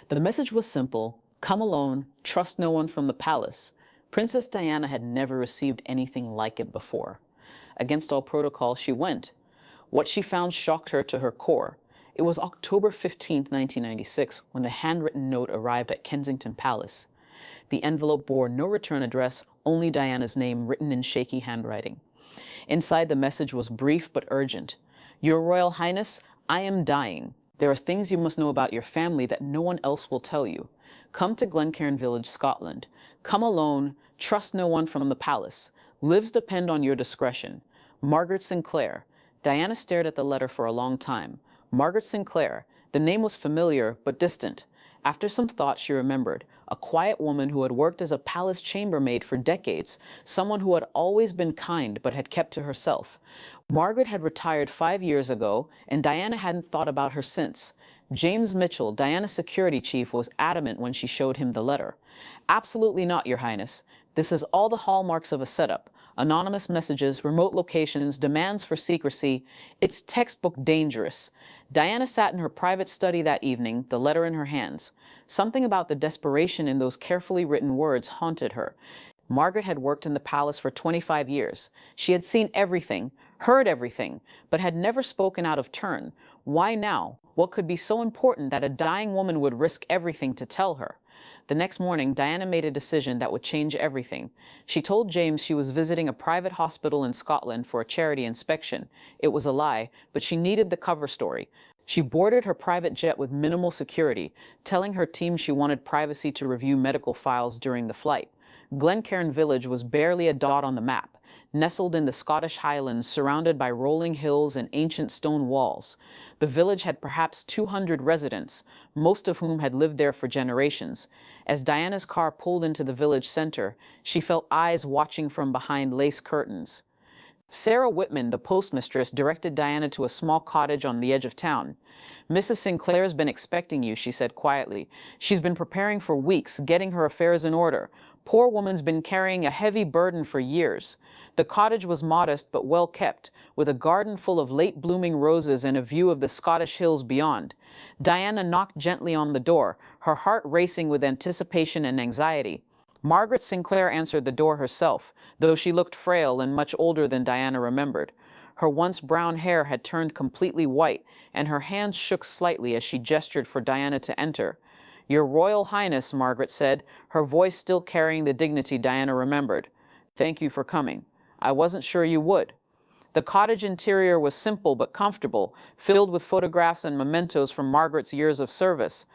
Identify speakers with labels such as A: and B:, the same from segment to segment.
A: The message was simple: come alone, trust no one from the palace. Princess Diana had never received anything like it before. Against all protocol, she went. What she found shocked her to her core. It was October 15th, 1996, when the handwritten note arrived at Kensington Palace. The envelope bore no return address, only Diana's name written in shaky handwriting. Inside, the message was brief but urgent. Your Royal Highness, I am dying. There are things you must know about your family that no one else will tell you. Come to Glencairn Village, Scotland. Come alone, trust no one from the palace. Lives depend on your discretion. Margaret Sinclair. Diana stared at the letter for a long time. Margaret Sinclair. The name was familiar, but distant. After some thought, she remembered. A quiet woman who had worked as a palace chambermaid for decades, someone who had always been kind but had kept to herself. Margaret had retired 5 years ago, and Diana hadn't thought about her since. James Mitchell, Diana's security chief, was adamant when she showed him the letter. Absolutely not, Your Highness. This has all the hallmarks of a setup. Anonymous messages, remote locations, demands for secrecy. It's textbook dangerous. Diana sat in her private study that evening, the letter in her hands. Something about the desperation in those carefully written words haunted her. Margaret had worked in the palace for 25 years. She had seen everything, heard everything, but had never spoken out of turn. Why now? What could be so important that a dying woman would risk everything to tell her? The next morning, Diana made a decision that would change everything. She told James she was visiting a private hospital in Scotland for a charity inspection. It was a lie, but she needed the cover story. She boarded her private jet with minimal security, telling her team she wanted privacy to review medical files during the flight. Glencairn Village was barely a dot on the map, nestled in the Scottish Highlands, surrounded by rolling hills and ancient stone walls. The village had perhaps 200 residents, most of whom had lived there for generations. As Diana's car pulled into the village center, she felt eyes watching from behind lace curtains. Sarah Whitman, the postmistress, directed Diana to a small cottage on the edge of town. Mrs. Sinclair's been expecting you, she said quietly. She's been preparing for weeks, getting her affairs in order. Poor woman's been carrying a heavy burden for years. The cottage was modest but well kept, with a garden full of late-blooming roses and a view of the Scottish hills beyond. Diana knocked gently on the door, her heart racing with anticipation and anxiety. Margaret Sinclair answered the door herself, though she looked frail and much older than Diana remembered. Her once brown hair had turned completely white, and her hands shook slightly as she gestured for Diana to enter. Your Royal Highness, Margaret said, her voice still carrying the dignity Diana remembered. Thank you for coming. I wasn't sure you would. The cottage interior was simple but comfortable, filled with photographs and mementos from Margaret's years of service.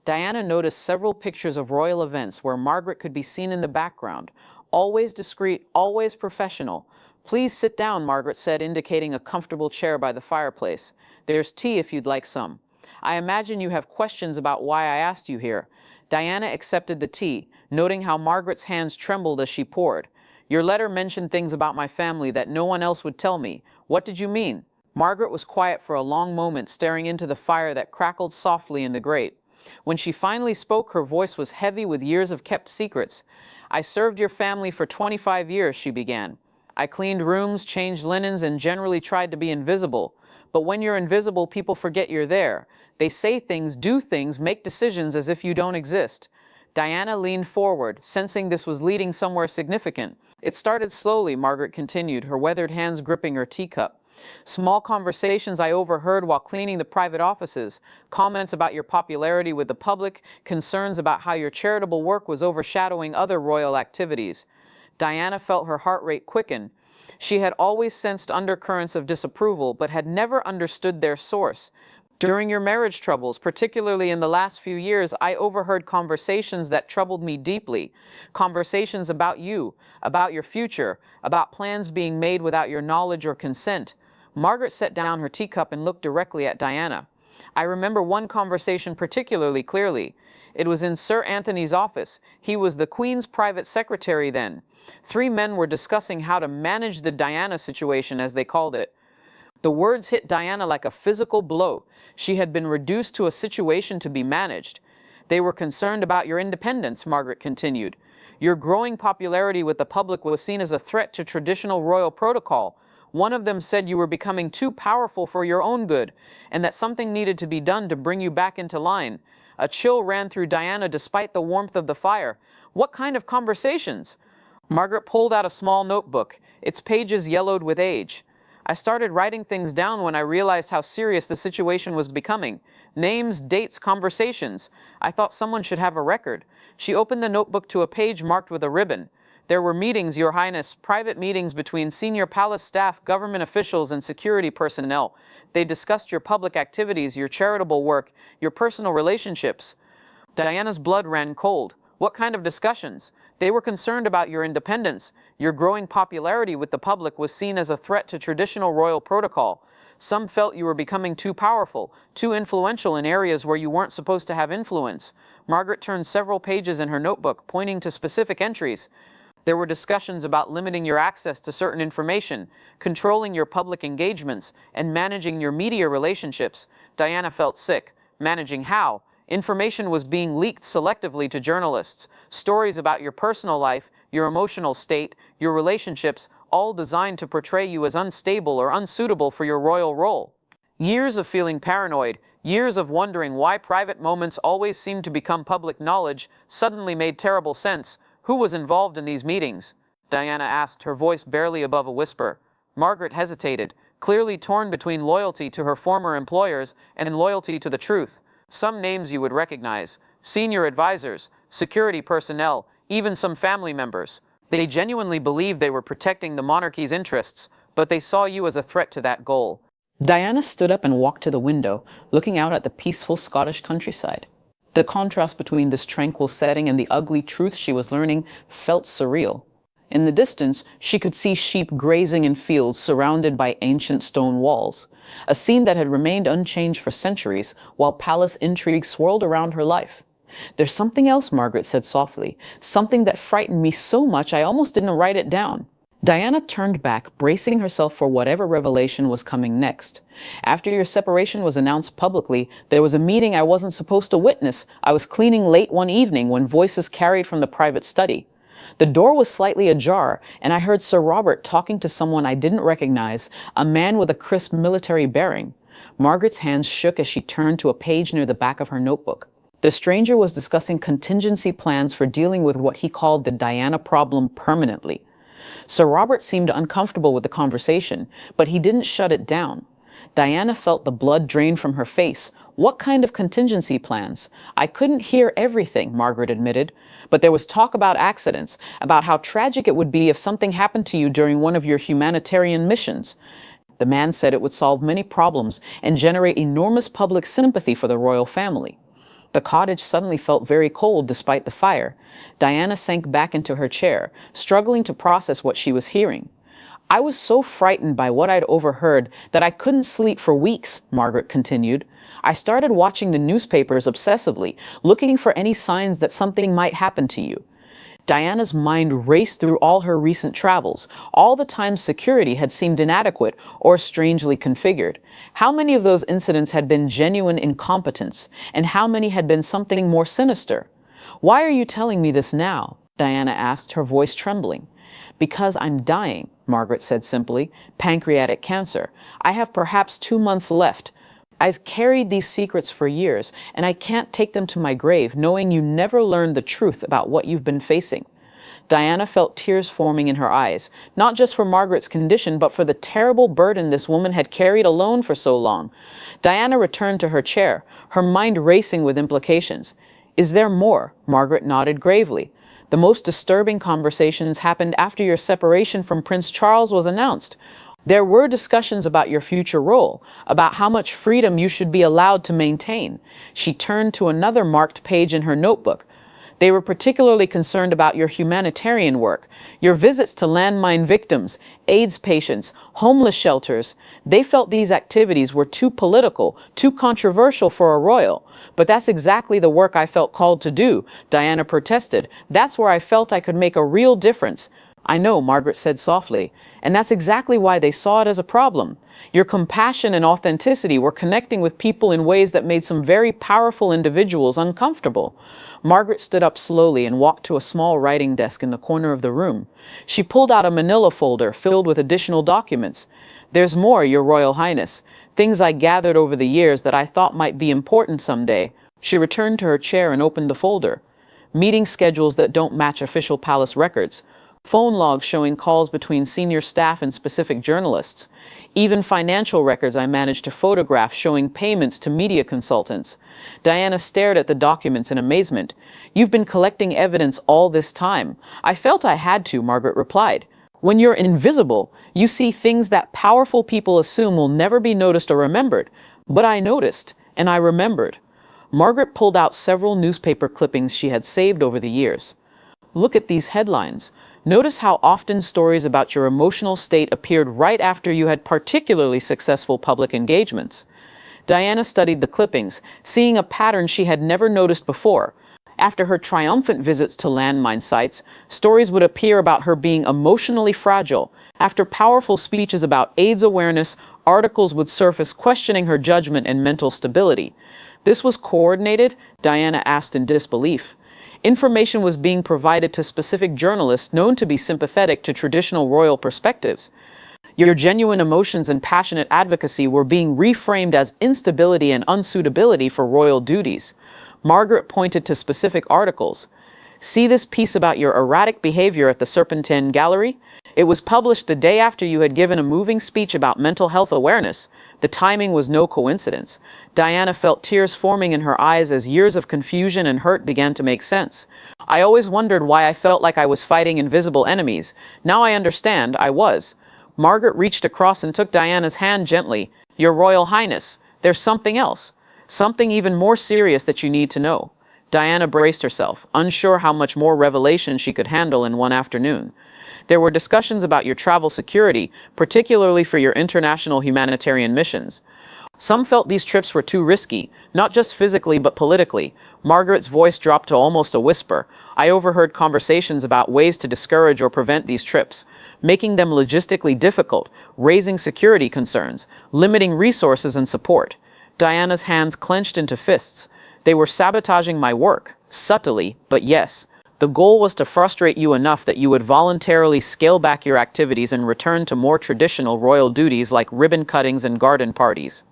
A: Diana noticed several pictures of royal events where Margaret could be seen in the background, always discreet, always professional. Please sit down, Margaret said, indicating a comfortable chair by the fireplace. There's tea if you'd like some. I imagine you have questions about why I asked you here. Diana accepted the tea, noting how Margaret's hands trembled as she poured. Your letter mentioned things about my family that no one else would tell me. What did you mean? Margaret was quiet for a long moment, staring into the fire that crackled softly in the grate. When she finally spoke, her voice was heavy with years of kept secrets. I served your family for 25 years, she began. I cleaned rooms, changed linens, and generally tried to be invisible. But when you're invisible, people forget you're there. They say things, do things, make decisions as if you don't exist. Diana leaned forward, sensing this was leading somewhere significant. It started slowly, Margaret continued, her weathered hands gripping her teacup. Small conversations I overheard while cleaning the private offices, comments about your popularity with the public, concerns about how your charitable work was overshadowing other royal activities. Diana felt her heart rate quicken. She had always sensed undercurrents of disapproval, but had never understood their source. During your marriage troubles, particularly in the last few years, I overheard conversations that troubled me deeply. Conversations about you, about your future, about plans being made without your knowledge or consent. Margaret set down her teacup and looked directly at Diana. I remember one conversation particularly clearly. It was in Sir Anthony's office. He was the Queen's private secretary then. 3 men were discussing how to manage the Diana situation, as they called it. The words hit Diana like a physical blow. She had been reduced to a situation to be managed. They were concerned about your independence, Margaret continued. Your growing popularity with the public was seen as a threat to traditional royal protocol. One of them said you were becoming too powerful for your own good, and that something needed to be done to bring you back into line. A chill ran through Diana despite the warmth of the fire. What kind of conversations? Margaret pulled out a small notebook, its pages yellowed with age. I started writing things down when I realized how serious the situation was becoming. Names, dates, conversations. I thought someone should have a record. She opened the notebook to a page marked with a ribbon. There were meetings, Your Highness, private meetings between senior palace staff, government officials, and security personnel. They discussed your public activities, your charitable work, your personal relationships. Diana's blood ran cold. What kind of discussions? They were concerned about your independence. Your growing popularity with the public was seen as a threat to traditional royal protocol. Some felt you were becoming too powerful, too influential in areas where you weren't supposed to have influence. Margaret turned several pages in her notebook, pointing to specific entries. There were discussions about limiting your access to certain information, controlling your public engagements, and managing your media relationships. Diana felt sick. Managing how? Information was being leaked selectively to journalists. Stories about your personal life, your emotional state, your relationships, all designed to portray you as unstable or unsuitable for your royal role. Years of feeling paranoid, years of wondering why private moments always seemed to become public knowledge, suddenly made terrible sense. Who was involved in these meetings? Diana asked, her voice barely above a whisper. Margaret hesitated, clearly torn between loyalty to her former employers and loyalty to the truth. Some names you would recognize: senior advisors, security personnel, even some family members. They genuinely believed they were protecting the monarchy's interests, but they saw you as a threat to that goal. Diana stood up and walked to the window, looking out at the peaceful Scottish countryside. The contrast between this tranquil setting and the ugly truth she was learning felt surreal. In the distance, she could see sheep grazing in fields surrounded by ancient stone walls, a scene that had remained unchanged for centuries, while palace intrigue swirled around her life. "There's something else," Margaret said softly, "something that frightened me so much I almost didn't write it down." Diana turned back, bracing herself for whatever revelation was coming next. "After your separation was announced publicly, there was a meeting I wasn't supposed to witness. I was cleaning late one evening when voices carried from the private study. The door was slightly ajar, and I heard Sir Robert talking to someone I didn't recognize, a man with a crisp military bearing." Margaret's hands shook as she turned to a page near the back of her notebook. The stranger was discussing contingency plans for dealing with what he called the Diana problem permanently. Sir Robert seemed uncomfortable with the conversation, but he didn't shut it down. Diana felt the blood drain from her face. "What kind of contingency plans?" "I couldn't hear everything," Margaret admitted, "but there was talk about accidents, about how tragic it would be if something happened to you during one of your humanitarian missions." The man said it would solve many problems and generate enormous public sympathy for the royal family. The cottage suddenly felt very cold despite the fire. Diana sank back into her chair, struggling to process what she was hearing. "I was so frightened by what I'd overheard that I couldn't sleep for weeks," Margaret continued. "I started watching the newspapers obsessively, looking for any signs that something might happen to you." Diana's mind raced through all her recent travels, all the times security had seemed inadequate or strangely configured. How many of those incidents had been genuine incompetence, and how many had been something more sinister? "Why are you telling me this now?" Diana asked, her voice trembling. "Because I'm dying," Margaret said simply. "Pancreatic cancer. I have perhaps 2 months left. I've carried these secrets for years, and I can't take them to my grave knowing you never learned the truth about what you've been facing." Diana felt tears forming in her eyes, not just for Margaret's condition, but for the terrible burden this woman had carried alone for so long. Diana returned to her chair, her mind racing with implications. "Is there more?" Margaret nodded gravely. "The most disturbing conversations happened after your separation from Prince Charles was announced. There were discussions about your future role, about how much freedom you should be allowed to maintain." She turned to another marked page in her notebook. "They were particularly concerned about your humanitarian work, your visits to landmine victims, AIDS patients, homeless shelters. They felt these activities were too political, too controversial for a royal." "But that's exactly the work I felt called to do," Diana protested. "That's where I felt I could make a real difference." "I know," Margaret said softly, "and that's exactly why they saw it as a problem. Your compassion and authenticity were connecting with people in ways that made some very powerful individuals uncomfortable." Margaret stood up slowly and walked to a small writing desk in the corner of the room. She pulled out a manila folder filled with additional documents. "There's more, Your Royal Highness. Things I gathered over the years that I thought might be important someday." She returned to her chair and opened the folder. Meeting schedules that don't match official palace records. Phone logs showing calls between senior staff and specific journalists. Even financial records I managed to photograph showing payments to media consultants. Diana stared at the documents in amazement. "You've been collecting evidence all this time." "I felt I had to," Margaret replied. "When you're invisible, you see things that powerful people assume will never be noticed or remembered. But I noticed, and I remembered." Margaret pulled out several newspaper clippings she had saved over the years. "Look at these headlines. Notice how often stories about your emotional state appeared right after you had particularly successful public engagements." Diana studied the clippings, seeing a pattern she had never noticed before. After her triumphant visits to landmine sites, stories would appear about her being emotionally fragile. After powerful speeches about AIDS awareness, articles would surface questioning her judgment and mental stability. "This was coordinated?" Diana asked in disbelief. Information was being provided to specific journalists known to be sympathetic to traditional royal perspectives. Your genuine emotions and passionate advocacy were being reframed as instability and unsuitability for royal duties. Margaret pointed to specific articles. "See this piece about your erratic behavior at the Serpentine Gallery? It was published the day after you had given a moving speech about mental health awareness. The timing was no coincidence." Diana felt tears forming in her eyes as years of confusion and hurt began to make sense. "I always wondered why I felt like I was fighting invisible enemies. Now I understand, I was." Margaret reached across and took Diana's hand gently. "Your Royal Highness, there's something else. Something even more serious that you need to know." Diana braced herself, unsure how much more revelation she could handle in one afternoon. "There were discussions about your travel security, particularly for your international humanitarian missions. Some felt these trips were too risky, not just physically but politically." Margaret's voice dropped to almost a whisper. "I overheard conversations about ways to discourage or prevent these trips, making them logistically difficult, raising security concerns, limiting resources and support." Diana's hands clenched into fists. "They were sabotaging my work, subtly, but yes. The goal was to frustrate you enough that you would voluntarily scale back your activities and return to more traditional royal duties like ribbon cuttings and garden parties."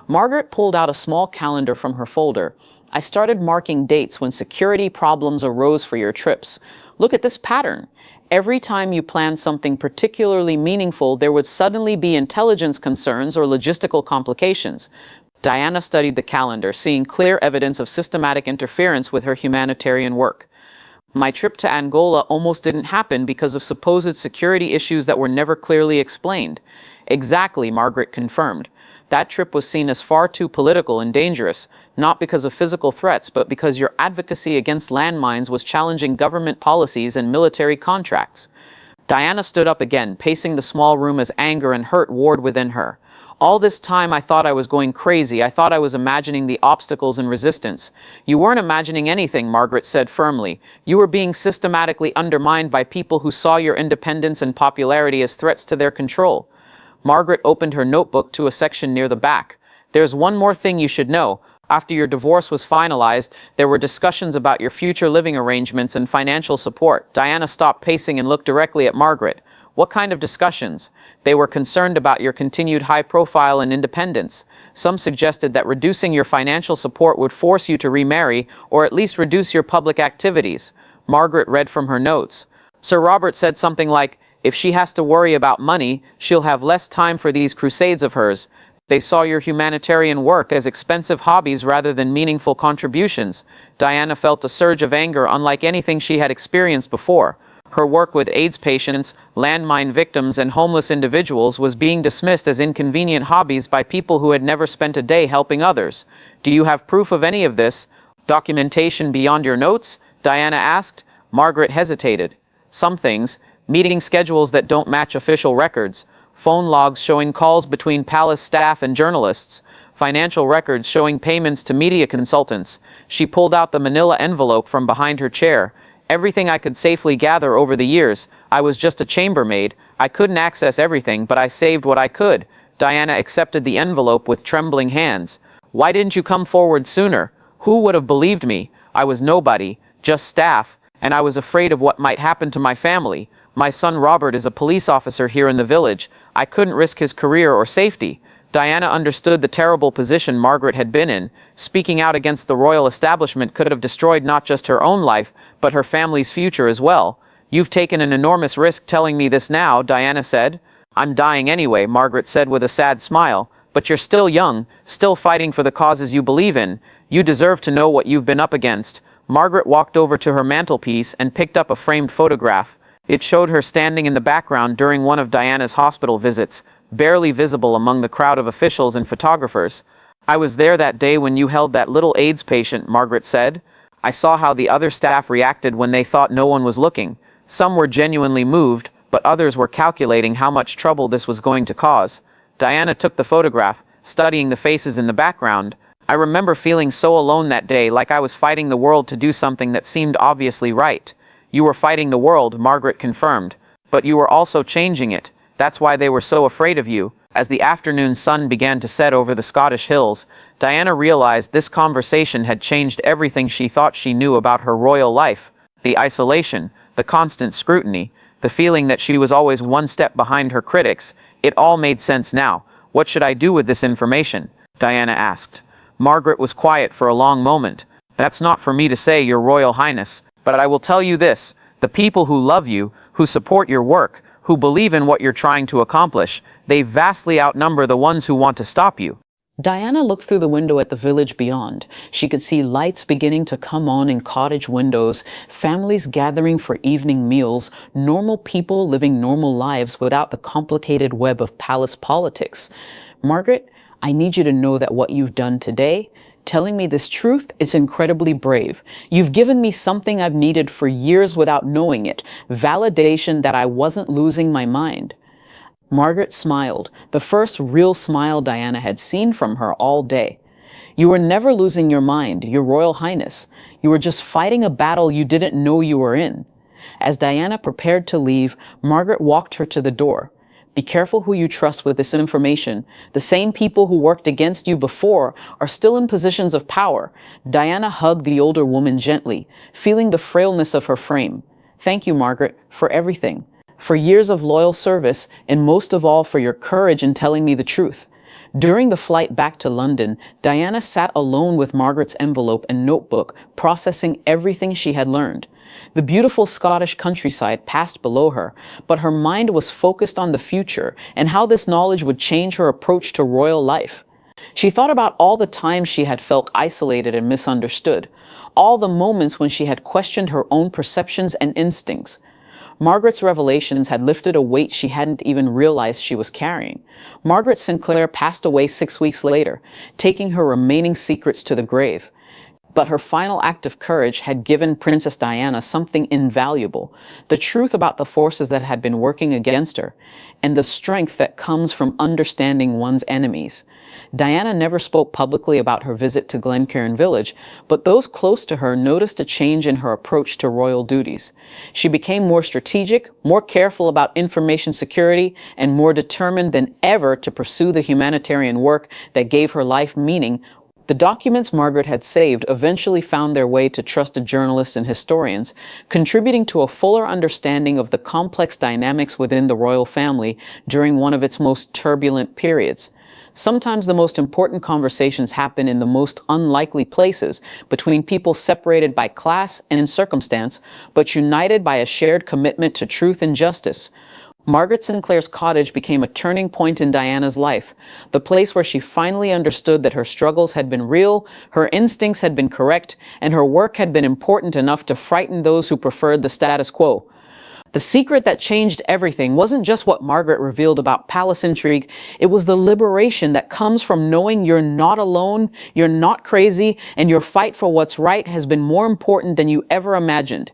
A: Margaret pulled out a small calendar from her folder. "I started marking dates when security problems arose for your trips. Look at this pattern. Every time you planned something particularly meaningful, there would suddenly be intelligence concerns or logistical complications." Diana studied the calendar, seeing clear evidence of systematic interference with her humanitarian work. "My trip to Angola almost didn't happen because of supposed security issues that were never clearly explained." "Exactly," Margaret confirmed. "That trip was seen as far too political and dangerous, not because of physical threats, but because your advocacy against landmines was challenging government policies and military contracts." Diana stood up again, pacing the small room as anger and hurt warred within her. "All this time I thought I was going crazy. I thought I was imagining the obstacles and resistance." "You weren't imagining anything," Margaret said firmly. "You were being systematically undermined by people who saw your independence and popularity as threats to their control." Margaret opened her notebook to a section near the back. "There's one more thing you should know. After your divorce was finalized, there were discussions about your future living arrangements and financial support." Diana stopped pacing and looked directly at Margaret. "What kind of discussions?" "They were concerned about your continued high profile and independence. Some suggested that reducing your financial support would force you to remarry, or at least reduce your public activities." Margaret read from her notes. "Sir Robert said something like, if she has to worry about money, she'll have less time for these crusades of hers. They saw your humanitarian work as expensive hobbies rather than meaningful contributions." Diana felt a surge of anger unlike anything she had experienced before. Her work with AIDS patients, landmine victims, and homeless individuals was being dismissed as inconvenient hobbies by people who had never spent a day helping others. "Do you have proof of any of this? Documentation beyond your notes?" Diana asked. Margaret hesitated. "Some things. Meeting schedules that don't match official records. Phone logs showing calls between palace staff and journalists. Financial records showing payments to media consultants." She pulled out the manila envelope from behind her chair. "Everything I could safely gather over the years. I was just a chambermaid. I couldn't access everything, but I saved what I could." Diana accepted the envelope with trembling hands. "Why didn't you come forward sooner? Who would have believed me? I was nobody, just staff, and I was afraid of what might happen to my family. My son Robert is a police officer here in the village. I couldn't risk his career or safety." Diana understood the terrible position Margaret had been in. Speaking out against the royal establishment could have destroyed not just her own life, but her family's future as well. "You've taken an enormous risk telling me this now," Diana said. "I'm dying anyway," Margaret said with a sad smile. "But you're still young, still fighting for the causes you believe in. You deserve to know what you've been up against." Margaret walked over to her mantelpiece and picked up a framed photograph. It showed her standing in the background during one of Diana's hospital visits, barely visible among the crowd of officials and photographers. "I was there that day when you held that little AIDS patient," Margaret said. "I saw how the other staff reacted when they thought no one was looking. Some were genuinely moved, but others were calculating how much trouble this was going to cause." Diana took the photograph, studying the faces in the background. "I remember feeling so alone that day, like I was fighting the world to do something that seemed obviously right." "You were fighting the world," Margaret confirmed, "but you were also changing it. That's why they were so afraid of you." As the afternoon sun began to set over the Scottish hills, Diana realized this conversation had changed everything she thought she knew about her royal life. The isolation, the constant scrutiny, the feeling that she was always one step behind her critics, it all made sense now. "What should I do with this information?" Diana asked. Margaret was quiet for a long moment. "That's not for me to say, Your Royal Highness, but I will tell you this. The people who love you, who support your work, who believe in what you're trying to accomplish, they vastly outnumber the ones who want to stop you." Diana looked through the window at the village beyond. She could see lights beginning to come on in cottage windows, families gathering for evening meals, normal people living normal lives without the complicated web of palace politics. "Margaret, I need you to know that what you've done today, telling me this truth, is incredibly brave. You've given me something I've needed for years without knowing it, validation that I wasn't losing my mind." Margaret smiled, the first real smile Diana had seen from her all day. "You were never losing your mind, Your Royal Highness. You were just fighting a battle you didn't know you were in." As Diana prepared to leave, Margaret walked her to the door. "Be careful who you trust with this information. The same people who worked against you before are still in positions of power." Diana hugged the older woman gently, feeling the frailness of her frame. "Thank you, Margaret, for everything. For years of loyal service, and most of all for your courage in telling me the truth." During the flight back to London, Diana sat alone with Margaret's envelope and notebook, processing everything she had learned. The beautiful Scottish countryside passed below her, but her mind was focused on the future and how this knowledge would change her approach to royal life. She thought about all the times she had felt isolated and misunderstood, all the moments when she had questioned her own perceptions and instincts. Margaret's revelations had lifted a weight she hadn't even realized she was carrying. Margaret Sinclair passed away 6 weeks later, taking her remaining secrets to the grave. But her final act of courage had given Princess Diana something invaluable: the truth about the forces that had been working against her, and the strength that comes from understanding one's enemies. Diana never spoke publicly about her visit to Glencairn village, but those close to her noticed a change in her approach to royal duties. She became more strategic, more careful about information security, and more determined than ever to pursue the humanitarian work that gave her life meaning. The documents Margaret had saved eventually found their way to trusted journalists and historians, contributing to a fuller understanding of the complex dynamics within the royal family during one of its most turbulent periods. Sometimes the most important conversations happen in the most unlikely places, between people separated by class and circumstance, but united by a shared commitment to truth and justice. Margaret Sinclair's cottage became a turning point in Diana's life, the place where she finally understood that her struggles had been real, her instincts had been correct, and her work had been important enough to frighten those who preferred the status quo. The secret that changed everything wasn't just what Margaret revealed about palace intrigue, it was the liberation that comes from knowing you're not alone, you're not crazy, and your fight for what's right has been more important than you ever imagined.